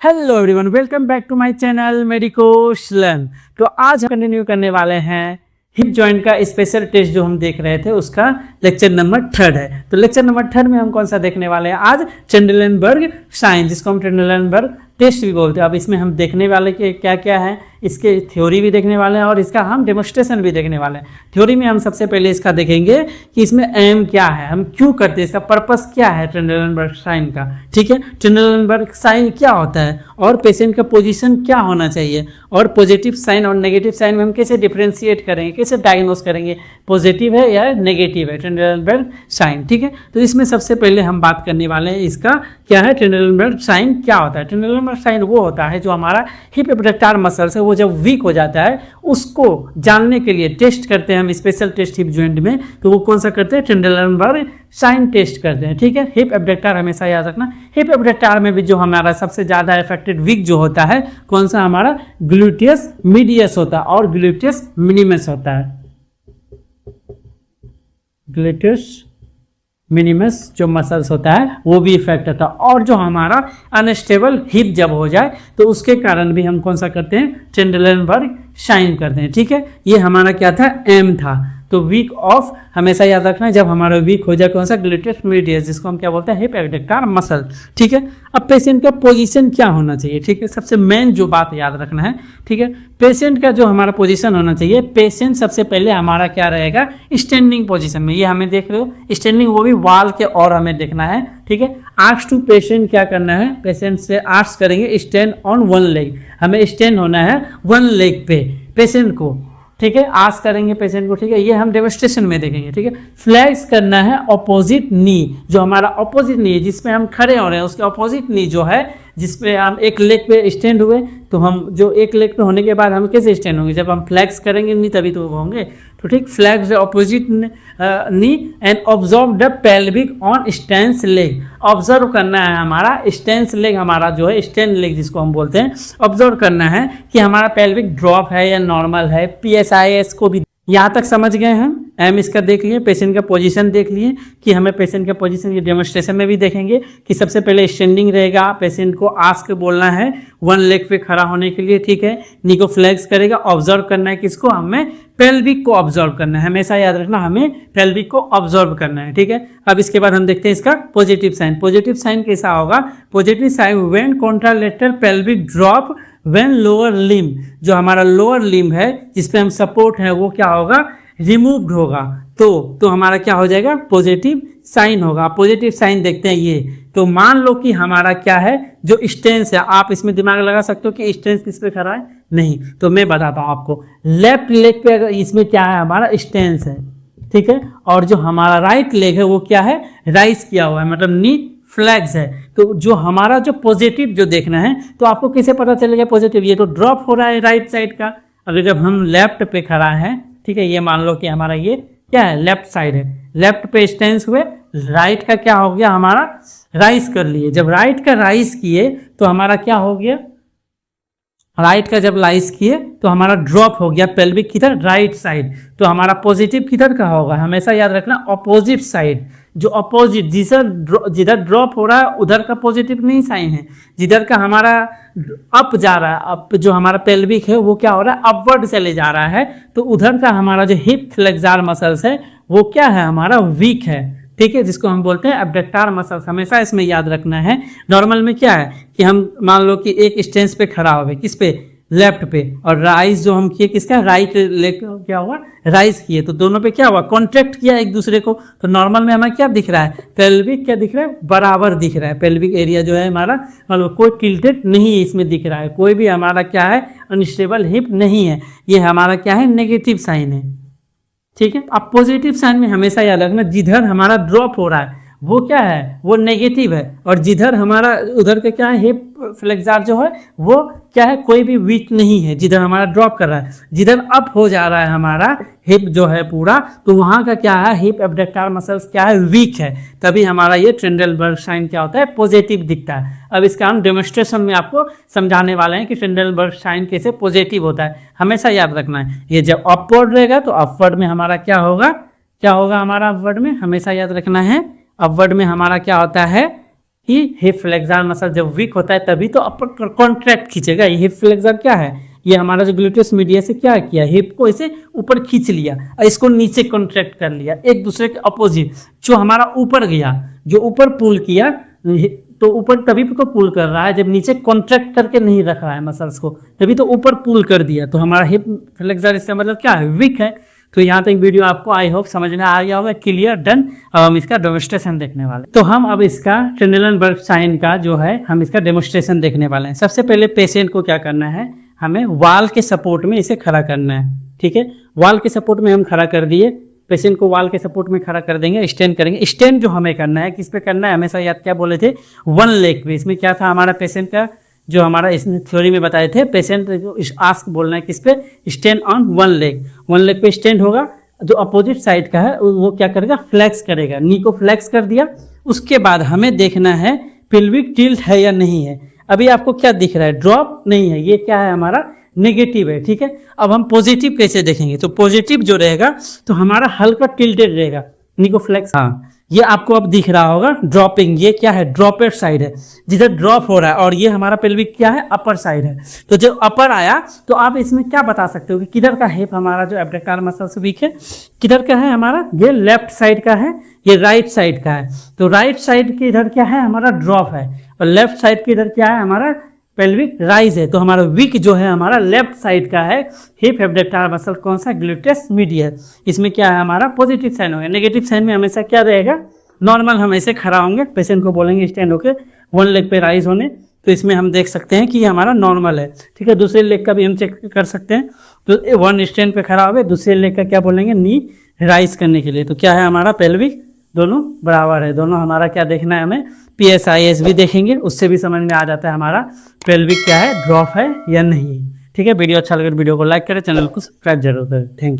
Hello everyone, welcome back to my channel medicos learn. तो आज हम कंटिन्यू करने वाले हैं हिप जॉइंट का स्पेशल टेस्ट जो हम देख रहे थे उसका लेक्चर नंबर 3 है। तो लेक्चर नंबर 3 में हम कौन सा देखने वाले हैं आज? ट्रेंडलेनबर्ग साइन, जिसको हम ट्रेंडलेनबर्ग टेस्ट भी बोलते हैं। अब इसमें हम देखने वाले के क्या क्या है, इसके थ्योरी भी देखने वाले हैं और इसका हम डेमोस्ट्रेशन भी देखने वाले हैं। थ्योरी में हम सबसे पहले इसका देखेंगे कि इसमें एम क्या है, हम क्यों करते हैं, इसका पर्पस क्या है ट्रेंडलेनबर्ग साइन का। ठीक है, ट्रेंडलेनबर्ग साइन क्या होता है और पेशेंट का पोजीशन क्या होना चाहिए और पॉजिटिव साइन और नेगेटिव साइन में हम कैसे डिफ्रेंशिएट करेंगे, कैसे डायग्नोस करेंगे पॉजिटिव है या नेगेटिव है ट्रेंडलेनबर्ग साइन। ठीक है, तो इसमें सबसे पहले हम बात करने वाले हैं इसका क्या है, ट्रेंडलेनबर्ग साइन क्या होता है। ट्रेंडलेनबर्ग साइन वो होता है जो हमारा हिप एब्डक्टर मसल्स है वो जब वीक हो जाता है उसको जानने के लिए टेस्ट करते हैं हम, स्पेशल टेस्ट हिप जॉइंट में। तो वो कौन सा करते हैं? ट्रेंडलेनबर्ग साइन टेस्ट करते हैं। ठीक है, हिप एब्डक्टर हमेशा याद रखना। हिप एब्डक्टर में भी जो हमारा सबसे ज़्यादा इफेक्टेड वीक जो होता है कौन सा? हमारा ग्लूटियस मीडियस होता है और ग्लूटियस मिनिमस होता है। ग्लूटियस मिनिमस जो मसल्स होता है वो भी इफेक्ट होता है। और जो हमारा अनस्टेबल हिप जब हो जाए तो उसके कारण भी हम कौन सा करते हैं? ट्रेंडलेनबर्ग साइन करते हैं। ठीक है, ये हमारा क्या था? एम था। तो वीक ऑफ हमेशा याद रखना है, जब हमारा वीक हो जाए कौन सा? ग्लूटियस मीडियस, जिसको हम क्या बोलते हैं? Hip abductor muscle. ठीक है, अब पेशेंट का पोजीशन क्या होना चाहिए? ठीक है, सबसे मेन जो बात याद रखना है। ठीक है, पेशेंट का जो हमारा पोजीशन होना चाहिए, पेशेंट सबसे पहले हमारा क्या रहेगा? स्टैंडिंग पोजीशन में। ये हमें देख रहे हो स्टैंडिंग, वो भी वॉल के और हमें देखना है। ठीक है, आस्क टू पेशेंट क्या करना है? पेशेंट से आस्क करेंगे स्टैंड ऑन वन लेग, हमें स्टैंड होना है वन लेग पे पेशेंट को। ठीक है, आस करेंगे पेशेंट को। ठीक है, ये हम डेमोस्ट्रेशन में देखेंगे। ठीक है, फ्लैक्स करना है अपोजिट नी, जो हमारा अपोजिट नी है जिसपे हम खड़े हो रहे हैं उसके अपोजिट नी जो है, जिसपे हम एक लेग पे स्टैंड हुए, तो हम जो एक लेग पे होने के बाद हम कैसे स्टैंड होंगे? जब हम फ्लैक्स करेंगे नी तभी तो होंगे। तो ठीक, flex opposite knee and observe the pelvic on stand leg. Observe करना है हमारा स्टैंड लेग, हमारा जो है स्टैंड लेग जिसको हम बोलते हैं, ऑब्जर्व करना है कि हमारा पेल्विक ड्रॉप है या नॉर्मल है। PSIS को भी यहाँ तक समझ गए हैं। एम इसका देख लिए, पेशेंट का पोजीशन देख लिए कि हमें पेशेंट का पोजीशन ये डेमोस्ट्रेशन में भी देखेंगे कि सबसे पहले स्टैंडिंग रहेगा, पेशेंट को आस्क बोलना है वन लेग पे खड़ा होने के लिए। ठीक है, नी को फ्लैक्स करेगा, ऑब्जर्व करना है किसको? हमें पेल्विक को ऑब्जर्व करना है। हमेशा याद रखना, हमें पेल्विक को ऑब्जर्व करना है। ठीक है, अब इसके बाद हम देखते हैं इसका पॉजिटिव साइन। पॉजिटिव साइन कैसा होगा? Positive sign when contralateral pelvic drop when lower limb, जो हमारा लोअर लिम्ब है जिसपे हम सपोर्ट है वो क्या होगा? रिमूव्ड होगा। तो हमारा क्या हो जाएगा? पॉजिटिव साइन होगा। पॉजिटिव साइन देखते हैं ये। तो मान लो कि हमारा क्या है? जो स्टेंस है, आप इसमें दिमाग लगा सकते हो कि स्टेंस किस पे खड़ा है? नहीं, तो मैं बताता हूँ आपको। लेफ्ट लेग पे अगर इसमें क्या है? हमारा स्टेंस है। ठीक है, और जो हमारा राइट लेग है वो क्या है? राइज किया हुआ है, मतलब नी फ्लैग्स है। तो जो हमारा जो पॉजिटिव जो देखना है, तो आपको कैसे पता चलेगा पॉजिटिव? ये तो ड्रॉप हो रहा है राइट साइड का। अगर जब हम लेफ्ट पे खड़ा है, ठीक है, ये मान लो कि हमारा ये क्या है? लेफ्ट साइड है। लेफ्ट पे स्टेंस हुए, राइट का क्या हो गया? हमारा राइज कर लिए। जब राइट का राइज किए तो हमारा क्या हो गया? राइट का जब राइज किए तो हमारा ड्रॉप हो गया पेल्विक किधर? Right side. तो हमारा पॉजिटिव किधर का होगा? हमेशा याद रखना अपोजिट साइड, जो अपोजिट जिधर ड्रॉप हो रहा है उधर का पॉजिटिव नहीं साइन है। जिधर का हमारा अप जा रहा है, अप जो हमारा पेल्विक है वो क्या हो रहा है? अपवर्ड चले जा रहा है। तो उधर का हमारा जो हिप फ्लेक्सर मसल्स है वो क्या है? हमारा वीक है। ठीक है, जिसको हम बोलते हैं एब्डक्टर मसल्स। हमेशा इसमें याद रखना है। नॉर्मल में क्या है कि हम मान लो कि एक स्टेंस पे खड़ा हो गए, किस पे? लेफ्ट पे, और राइज जो हम किए किसका? राइट लेग क्या हुआ? राइज किए, तो दोनों पे क्या हुआ? कॉन्ट्रैक्ट किया एक दूसरे को। तो नॉर्मल में हमें क्या दिख रहा है? पेल्विक क्या दिख रहा है? बराबर दिख रहा है। पेल्विक एरिया जो है हमारा मतलब कोई टिल्टेड नहीं है इसमें दिख रहा है। कोई भी हमारा क्या है? अनस्टेबल हिप नहीं है। ये हमारा क्या है? नेगेटिव साइन है। ठीक है, अब पॉजिटिव साइन में हमेशा याद रखना, जिधर हमारा ड्रॉप हो रहा है वो क्या है? वो नेगेटिव है। और जिधर हमारा उधर का क्या है? हिप फ्लेक्सर जो है वो क्या है? कोई भी वीक नहीं है। जिधर हमारा ड्रॉप कर रहा है, जिधर अप हो जा रहा है हमारा हिप जो है पूरा, तो वहाँ का क्या है? हिप एब्डक्टर मसल्स क्या है? वीक है। तभी हमारा ये ट्रेंडलेनबर्ग साइन क्या होता है? पॉजिटिव दिखता है। अब इसका हम डेमोस्ट्रेशन में आपको समझाने वाले हैं कि ट्रेंडलेनबर्ग साइन कैसे पॉजिटिव होता है। हमेशा याद रखना है, ये जब अपवर्ड रहेगा तो अपवर्ड में हमारा क्या होगा? क्या होगा हमारा अपवर्ड में? हमेशा याद रखना है, अपवर्ड में हमारा क्या होता है? कि हिप फ्लेक्सर मसल जब वीक होता है तभी तो अपर कॉन्ट्रैक्ट खींचेगा। ये हिप फ्लेक्सर क्या है, ये हमारा जो ग्लूटियस मीडियस से क्या किया, हिप को इसे ऊपर खींच लिया और इसको नीचे कॉन्ट्रैक्ट कर लिया, एक दूसरे के अपोजिट। जो हमारा ऊपर गया, जो ऊपर पुल किया, तो ऊपर तभी को पुल कर रहा है जब नीचे कॉन्ट्रैक्ट करके नहीं रख रहा है मसल्स को, तभी तो ऊपर पुल कर दिया। तो हमारा हिप फ्लेक्सर इसका मतलब क्या है, वीक है। तो यहाँ तक वीडियो आपको आई होप समझ में आ गया होगा, क्लियर, डन। अब हम इसका डेमोस्ट्रेशन देखने वाले। तो हम अब इसका ट्रेंडलेनबर्ग साइन का जो है हम इसका डेमोस्ट्रेशन देखने वाले हैं। सबसे पहले पेशेंट को क्या करना है, हमें वॉल के सपोर्ट में इसे खड़ा करना है। ठीक है, वॉल के सपोर्ट में हम खड़ा कर दिए, पेशेंट को वॉल के सपोर्ट में खड़ा कर देंगे, स्टैंड करेंगे। स्टैंड जो हमें करना है किस पे करना है, हमेशा याद क्या बोले थे, वन लेग पे। इसमें क्या था हमारा पेशेंट का जो हमारा इसमें थ्योरी में बताए थे, पेशेंट को आस्क बोलना है किस पे, stand on one leg. One leg पे स्टैंड होगा, जो अपोजिट साइड का है वो क्या करेगा, फ्लैक्स करेगा, नी को फ्लैक्स कर दिया। उसके बाद हमें देखना है पिल्विक टिल्ट है या नहीं है। अभी आपको क्या दिख रहा है, ड्रॉप नहीं है, ये क्या है हमारा नेगेटिव है। ठीक है, अब हम पॉजिटिव कैसे देखेंगे, तो पॉजिटिव जो रहेगा तो हमारा हल्का टिल्टेड रहेगा, निको फ्लेक्स। हाँ, ये आपको अब दिख रहा होगा ड्रॉपिंग, ये क्या है, ड्रॉपेड साइड है, जिधर ड्रॉप हो रहा है। और ये हमारा पेल्विक क्या है, अपर साइड है। तो जब अपर आया तो आप इसमें क्या बता सकते हो कि किधर का हिप हमारा जो एब्डोमिनल मसल से वीक है, किधर का है हमारा, ये लेफ्ट साइड का है, ये राइट साइड का है। तो राइट साइड के इधर क्या है हमारा, ड्रॉप है, और लेफ्ट साइड के इधर क्या है हमारा, पेल्विक राइज है। तो हमारा वीक जो है हमारा लेफ्ट साइड का है, हिप एब्डोमिनल मसल कौन सा, ग्लूटियस मीडियस। इसमें क्या है हमारा पॉजिटिव साइन होगा। नेगेटिव साइन में हमेशा क्या रहेगा, नॉर्मल हम ऐसे खड़ा होंगे, पेशेंट को बोलेंगे स्टैंड होके वन लेग पे राइज होने। तो इसमें हम देख सकते हैं कि ये हमारा नॉर्मल है। ठीक है, दूसरे लेग का भी हम चेक कर सकते हैं। तो वन स्टैंड पे खड़ा हो गए, दूसरे लेग का क्या बोलेंगे, नी राइज करने के लिए। तो क्या है हमारा पेल्विक दोनों बराबर है। दोनों हमारा क्या देखना है हमें, PSIS भी देखेंगे, उससे भी समझ में आ जाता है हमारा पेल्विक क्या है, ड्रॉप है या नहीं। ठीक है, वीडियो अच्छा लगे वीडियो को लाइक करें, चैनल को सब्सक्राइब जरूर करें। Thank you.